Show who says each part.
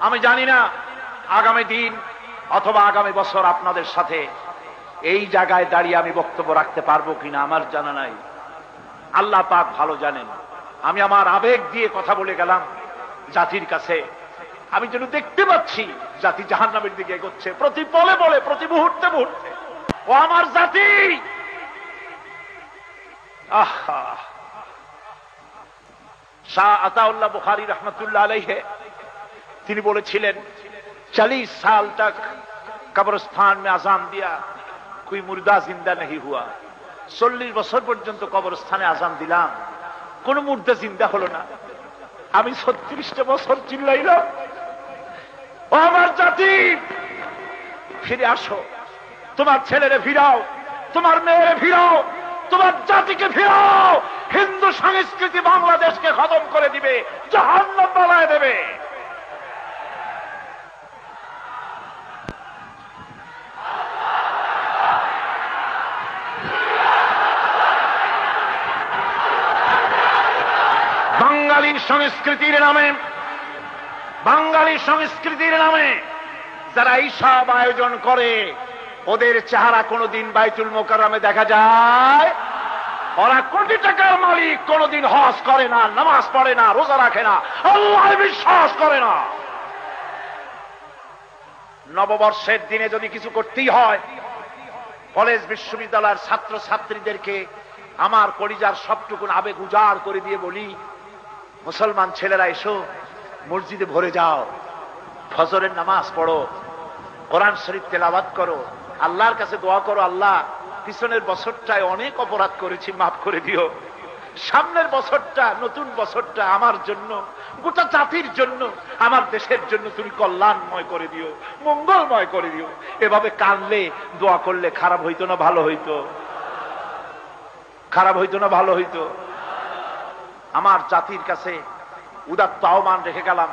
Speaker 1: আমি জানি না আগামী দিন অথবা আগামী বছর আপনাদের সাথে এই জায়গায় দাঁড়িয়ে আমি বক্তব্য রাখতে পারবো কিনা আমার জানা নাই। আল্লাহ পাক ভালো জানেন। আমি আমার আবেগ দিয়ে কথা বলে গেলাম জাতির কাছে। আমি যেন দেখতে পাচ্ছি জাতি জাহান্নামের দিকে এগোচ্ছে প্রতি পলে পলে, প্রতি মুহূর্তে মুহূর্তে। ও আমার জাতি, আহা! শাহ আতাউল্লাহ বুখারী रहमतुल्लाह अलैहि তিনি বলেছিলেন 40 साल तक कब्रिस्तान में अजान दिया कोई मुर्दा जिंदा नहीं हुआ। 40 বছর পর্যন্ত কবরস্থানে আজান দিলাম, কোন মুর্দা জিন্দা হলো না। আমি 36টা বছর চিল্লাইলাম, ও আমার জাতি ফিরে আসো, তোমার ছেলেরে ফিরাও, তোমার মেয়েরে ফিরাও, তোমার জাতিকে ফিরাও। হিন্দু সংস্কৃতি বাংলাদেশকে খতম করে দিবে, জাহান্নাম বানায় দেবে। বাঙালি সংস্কৃতির নামে, বাঙালি সংস্কৃতির নামে যারা এইসব আয়োজন করে ওদের চেহারা কোনদিন বাইতুল মোকাররমে দেখা যায়? ওরা কোটি টাকার মালিক, কোনদিন হজ করে না, নামাজ পড়ে না, রোজা রাখে না, আল্লাহ বিশ্বাস করে না। নববর্ষের দিনে যদি কিছু করতেই হয়, কলেজ বিশ্ববিদ্যালয়ের ছাত্র ছাত্রীদেরকে আমার কলিজার সবটুকুন আবেগ উজাড় করে দিয়ে বলি, মুসলমান ছেলেরা এসো, মসজিদে ভরে যাও, ফজরের নামাজ পড়ো, কোরআন শরীফ তেলাওয়াত করো, আল্লাহর কাছে দোয়া করো, আল্লাহ পিছনের বছরটায় অনেক অপরাধ করেছি, মাফ করে দিও। সামনের বছরটা, নতুন বছরটা আমার জন্য, গোটা জাতির জন্য, আমার দেশের জন্য তুমি কল্যাণময় করে দিও, মঙ্গলময় করে দিও। এভাবে কানলে, দোয়া করলে খারাপ হইতো না ভালো হইতো? খারাপ হইতো না ভালো হইতো? আমার জাতির কাছে উদাত্ত আহ্বান রেখে গেলাম।